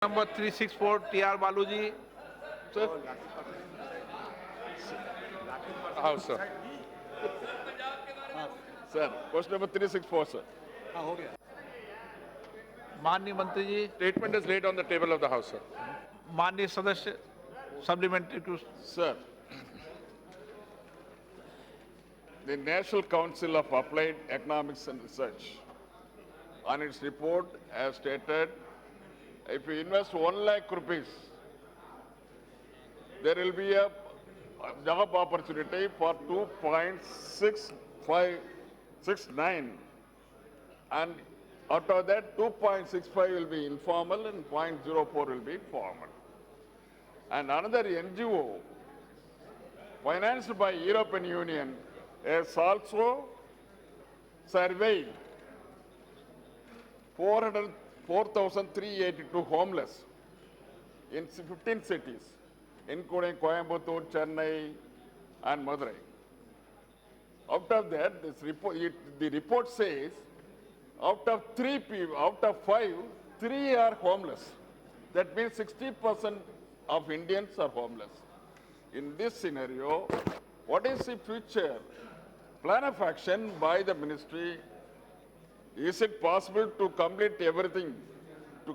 Number 364, T.R. Baluji. Sir. House, sir. Sir, question number 364, sir. माननीय मंत्री जी, Statement is laid on the table of the House, sir. माननीय सदस्य, supplementary to Sir, the National Council of Applied Economics and Research, on its report, has stated, if you invest 1 lakh rupees, there will be a job opportunity for 2.6569, and out of that, 2.65 will be informal and 0.04 will be formal. And another NGO, financed by European Union, has also surveyed 4,382 homeless in 15 cities, including Coimbatore, Chennai, and Madurai. Out of that, the report says, out of 5, 3 are homeless. That means 60% of Indians are homeless. In this scenario, what is the future plan of action by the ministry? Is it possible to complete everything, to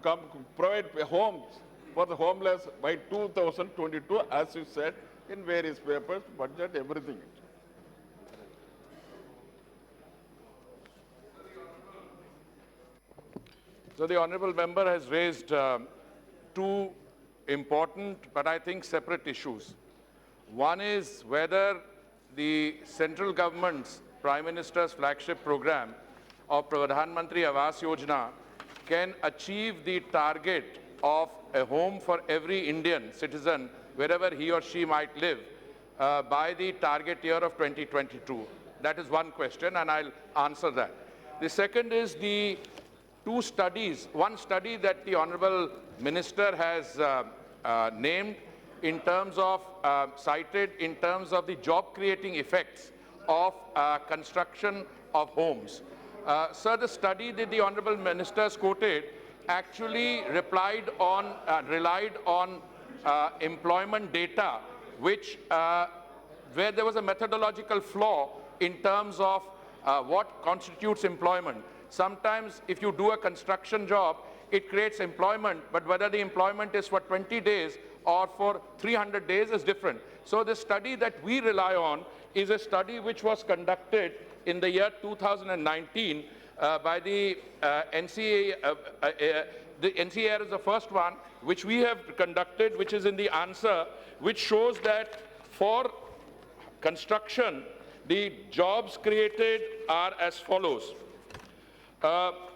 provide homes for the homeless by 2022, as you said in various papers, budget, everything? So the honourable member has raised two important but I think separate issues. One is whether the central government's Prime Minister's flagship program of Pradhan Mantri Awas Yojana can achieve the target of a home for every Indian citizen wherever he or she might live by the target year of 2022. That is one question and I'll answer that. The second is the two studies, one study that the Honourable Minister has named in terms of, cited in terms of the job-creating effects of construction of homes. Sir, the study that the Honourable Minister has quoted actually relied on employment data, which, where there was a methodological flaw in terms of what constitutes employment. Sometimes if you do a construction job, it creates employment, but whether the employment is for 20 days or for 300 days is different. So the study that we rely on is a study which was conducted in the year 2019 by the NCA. The NCA is the first one which we have conducted, which is in the answer, which shows that for construction, the jobs created are as follows.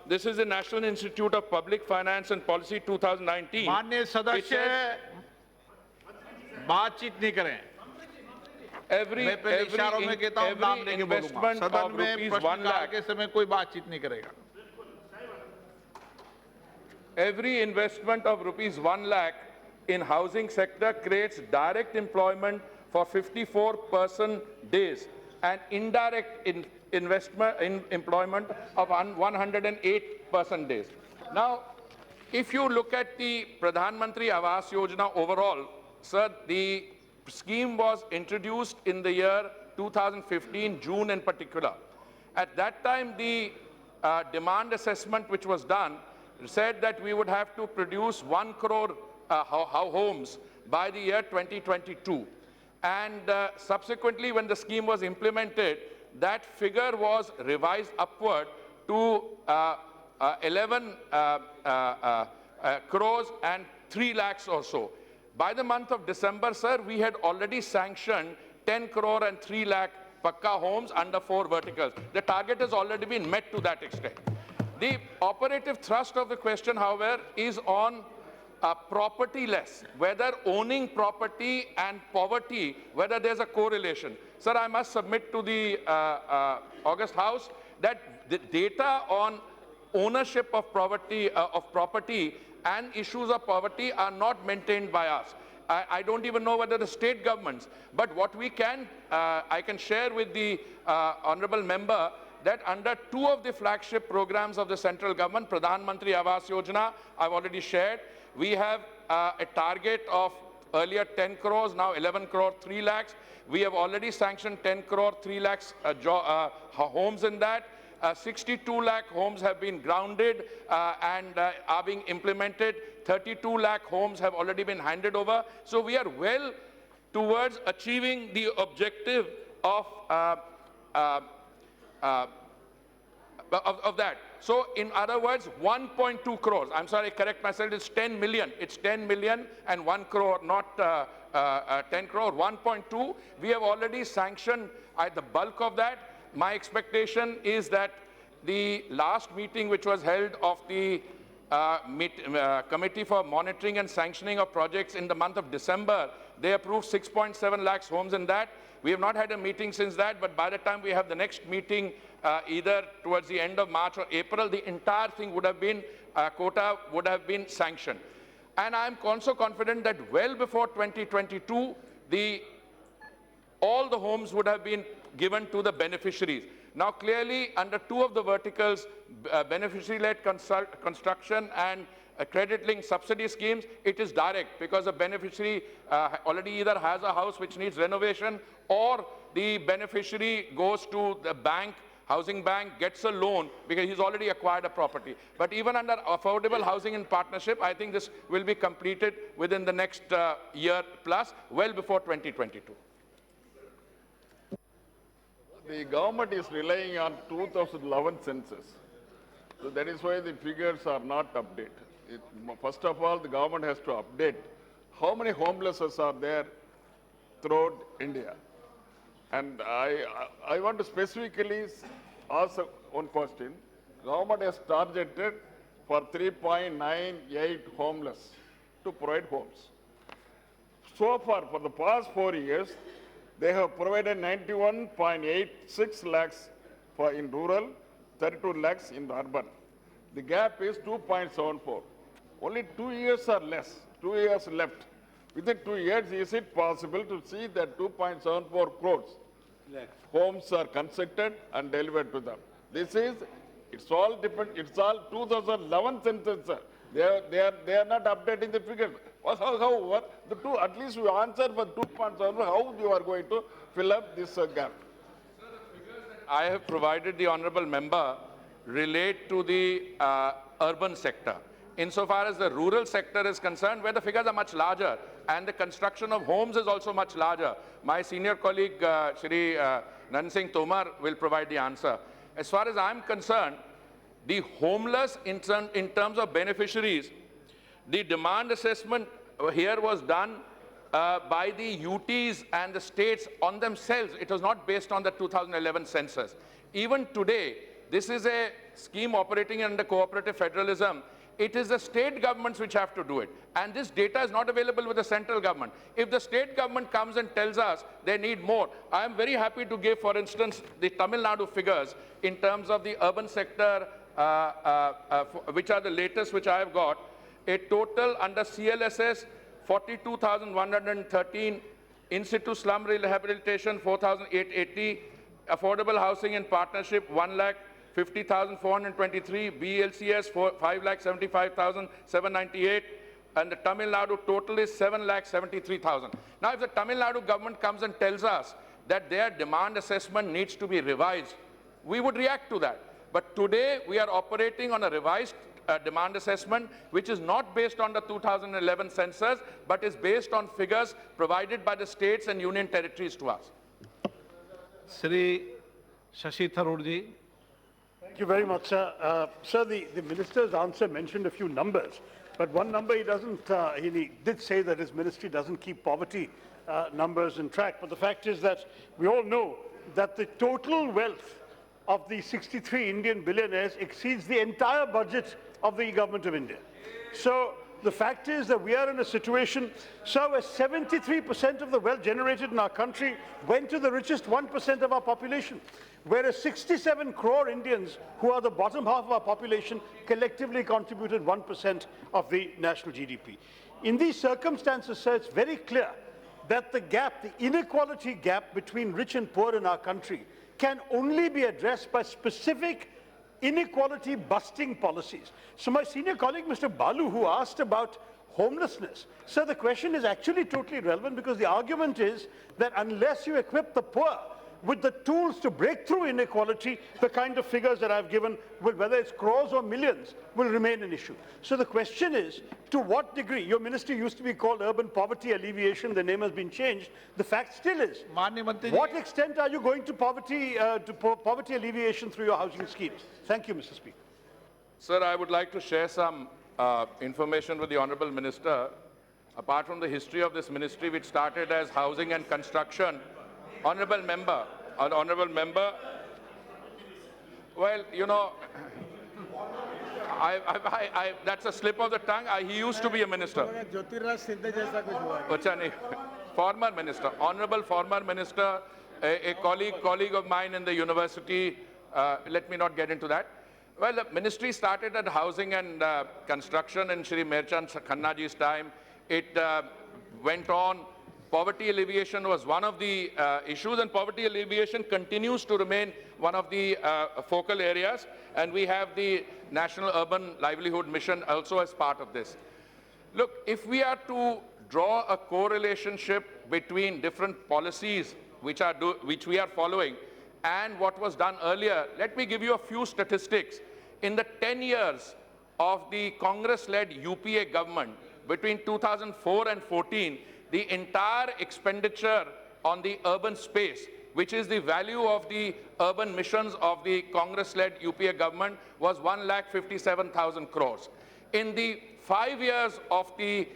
This is the National Institute of Public Finance and Policy 2019. माननीय सदस्य, बातचीत नहीं करें. Every investment of rupees 1 lakh. के समय कोई बातचीत नहीं करेगा. Every investment of rupees 1 lakh in housing sector creates direct employment for 54 person days and indirect employment of 108 person days. Now, if you look at the Pradhan Mantri Awas Yojana overall, sir, the scheme was introduced in the year 2015, June in particular. At that time, the demand assessment which was done said that we would have to produce 1 crore homes by the year 2022. And subsequently, when the scheme was implemented, that figure was revised upward to 11 crores and 3 lakhs or so. By the month of December, sir, we had already sanctioned 10 crore and 3 lakh Pakka homes under 4 verticals. The target has already been met to that extent. The operative thrust of the question, however, is on property-less, whether owning property and poverty, whether there's a correlation. Sir, I must submit to the August House that the data on ownership of property and issues of poverty are not maintained by us. I don't even know whether the state governments, but what we can, I can share with the honourable member that under 2 of the flagship programs of the central government, Pradhan Mantri Awas Yojana, I've already shared, We have a target of earlier 10 crores, now 11 crore, 3 lakhs. We have already sanctioned 10 crore, 3 lakhs homes in that. 62 lakh homes have been grounded and are being implemented. 32 lakh homes have already been handed over. So we are well towards achieving the objective of that. So in other words, 1.2 crores. I'm sorry, correct myself, it's 10 million. It's 10 million and 1 crore, not 10 crore, 1.2. We have already sanctioned the bulk of that. My expectation is that the last meeting which was held of the Committee for Monitoring and Sanctioning of Projects in the month of December, they approved 6.7 lakhs homes in that. We have not had a meeting since that, but by the time we have the next meeting, either towards the end of March or April, the entire thing would have been, quota would have been sanctioned. And I'm also confident that well before 2022, all the homes would have been given to the beneficiaries. Now, clearly, under two of the verticals, beneficiary-led construction and credit-linked subsidy schemes, it is direct because the beneficiary already either has a house which needs renovation, or the beneficiary goes to the bank, housing bank, gets a loan because he's already acquired a property. But even under affordable housing in partnership, I think this will be completed within the next year plus, well before 2022. The government is relying on 2011 census. So that is why the figures are not updated. First of all, the government has to update how many homelesses are there throughout India. And I want to specifically ask one question. Government has targeted for 3.98 homeless to provide homes. So far, for the past 4 years, they have provided 91.86 lakhs in rural, 32 lakhs in urban. The gap is 2.74. Only 2 years are less, 2 years left. Within 2 years, is it possible to see that 2.74 crores homes are constructed and delivered to them? It's all 2011 census, sir. They are not updating the figures. However, at least you answer for 2.7, how you are going to fill up this gap? I have provided the honorable member relate to the urban sector. Insofar as the rural sector is concerned, where the figures are much larger and the construction of homes is also much larger, my senior colleague Shri Hardeep Singh Puri will provide the answer. As far as I'm concerned, the homeless in terms of beneficiaries, the demand assessment here was done by the UTs and the states on themselves. It was not based on the 2011 census. Even today, this is a scheme operating under cooperative federalism. It is the state governments which have to do it. And this data is not available with the central government. If the state government comes and tells us they need more, I am very happy to give, for instance, the Tamil Nadu figures in terms of the urban sector, which are the latest which I have got. A total under CLSS, 42,113, in situ slum rehabilitation, 4,880, affordable housing in partnership, 1,50,423, BLCS, 5,75,798, and the Tamil Nadu total is 7,73,000. Now, if the Tamil Nadu government comes and tells us that their demand assessment needs to be revised, we would react to that. But today, we are operating on a revised demand assessment, which is not based on the 2011 census, but is based on figures provided by the states and union territories to us. Shri Shashi Tharoor ji. Thank you very much, sir. Sir, the minister's answer mentioned a few numbers, but one number he doesn't, he did say that his ministry doesn't keep poverty numbers in track. But the fact is that we all know that the total wealth of the 63 Indian billionaires exceeds the entire budget of the government of India. So the fact is that we are in a situation, so where 73% of the wealth generated in our country went to the richest 1% of our population, whereas 67 crore Indians, who are the bottom half of our population, collectively contributed 1% of the national GDP. In these circumstances, sir, it's very clear that the gap, the inequality gap between rich and poor in our country can only be addressed by specific inequality busting policies. So my senior colleague, Mr. Balu, who asked about homelessness. So the question is actually totally relevant because the argument is that unless you equip the poor with the tools to break through inequality, the kind of figures that I've given, whether it's crores or millions, will remain an issue. So the question is, to what degree, your ministry used to be called Urban Poverty Alleviation, the name has been changed, the fact still is, माननीय मंत्री what ji, extent are you going to poverty alleviation through your housing schemes? Thank you, Mr. Speaker. Sir, I would like to share some information with the Honorable Minister. Apart from the history of this ministry, which started as housing and construction, Honorable member, well, you know, that's a slip of the tongue. He used to be a minister. Acha nahi. Former minister, honorable former minister, a colleague of mine in the university. Let me not get into that. Well, the ministry started at housing and construction in Shri Merchant Khanna ji's time. It went on. Poverty alleviation was one of the issues, and poverty alleviation continues to remain one of the focal areas. And we have the National Urban Livelihood Mission also as part of this. Look, if we are to draw a correlationship between different policies which we are following and what was done earlier, let me give you a few statistics. In the 10 years of the Congress-led UPA government, between 2004 and 14, the entire expenditure on the urban space, which is the value of the urban missions of the Congress-led UPA government, was 1,57,000 crores. In the 5 years of the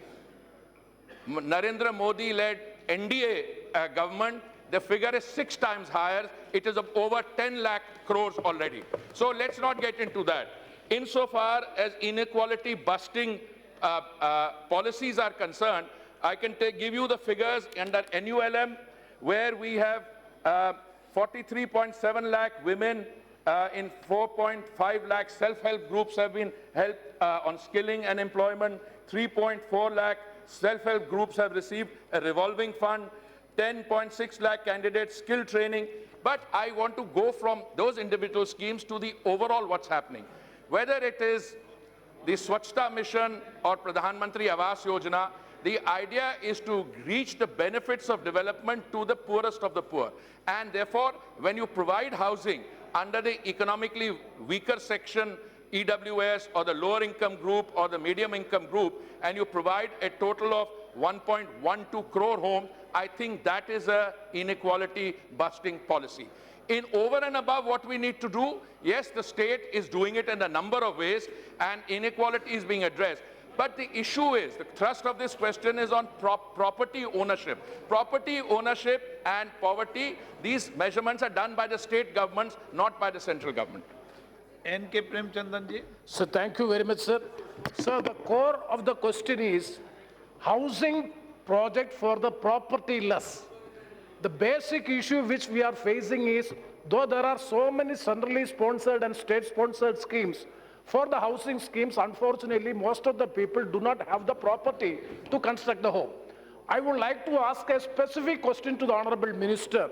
Narendra Modi-led NDA government, the figure is 6 times higher. It is of over 10 lakh crores already. So let's not get into that. Insofar as inequality busting policies are concerned, I can give you the figures under NULM, where we have 43.7 lakh women in 4.5 lakh self-help groups have been helped on skilling and employment. 3.4 lakh self-help groups have received a revolving fund. 10.6 lakh candidates skill training. But I want to go from those individual schemes to the overall what's happening. Whether it is the Swachhta Mission or Pradhan Mantri Awas Yojana, the idea is to reach the benefits of development to the poorest of the poor. And therefore, when you provide housing under the economically weaker section, EWS, or the lower income group or the medium income group, and you provide a total of 1.12 crore homes, I think that is a inequality busting policy. In over and above what we need to do, yes, the state is doing it in a number of ways, and inequality is being addressed. But the issue is, the thrust of this question is on property ownership. Property ownership and poverty, these measurements are done by the state governments, not by the central government. N.K. Premchandan ji. So thank you very much, sir. Sir, the core of the question is housing project for the propertyless. The basic issue which we are facing is, though there are so many centrally sponsored and state-sponsored schemes, for the housing schemes, unfortunately, most of the people do not have the property to construct the home. I would like to ask a specific question to the Honorable Minister.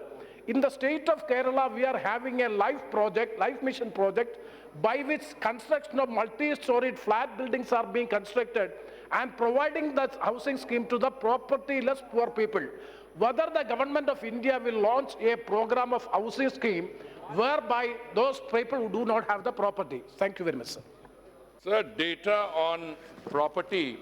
In the state of Kerala, we are having a life mission project, by which construction of multi-storied flat buildings are being constructed and providing the housing scheme to the propertyless poor people. Whether the government of India will launch a program of housing scheme whereby those people who do not have the property. Thank you very much, sir. Sir, data on property,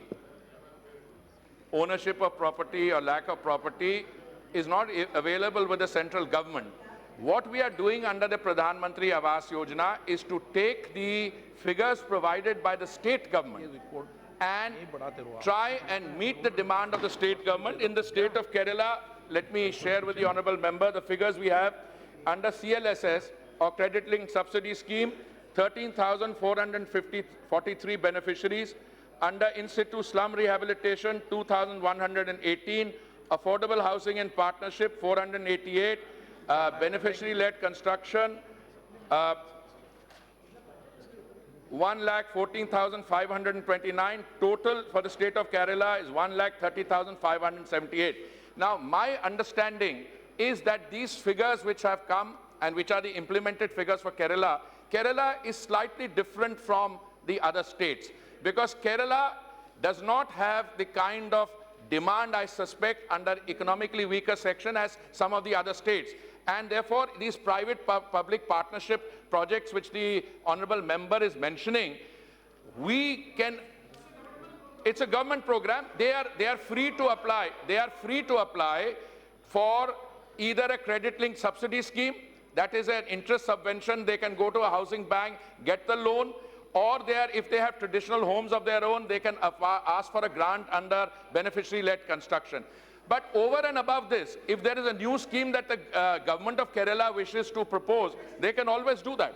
ownership of property or lack of property is not available with the central government. What we are doing under the Pradhan Mantri Awas Yojana is to take the figures provided by the state government and try and meet the demand of the state government. In the state of Kerala, let me share with the honorable member the figures we have. Under CLSS, or Credit Linked Subsidy Scheme, 13,443 beneficiaries. Under In situ slum rehabilitation, 2,118. Affordable housing in partnership, 488. Beneficiary-led construction, 1,14,529. Total for the state of Kerala is 1,30,578. Now, my understanding is that these figures which have come and which are the implemented figures for Kerala is slightly different from the other states, because Kerala does not have the kind of demand, I suspect, under economically weaker section as some of the other states. And therefore, these private-public partnership projects which the honorable member is mentioning, we can, it's a government program, they are free to apply. They are free to apply for either a credit-linked subsidy scheme, that is an interest subvention, they can go to a housing bank, get the loan, or if they have traditional homes of their own, they can ask for a grant under beneficiary-led construction. But over and above this, if there is a new scheme that the government of Kerala wishes to propose, they can always do that.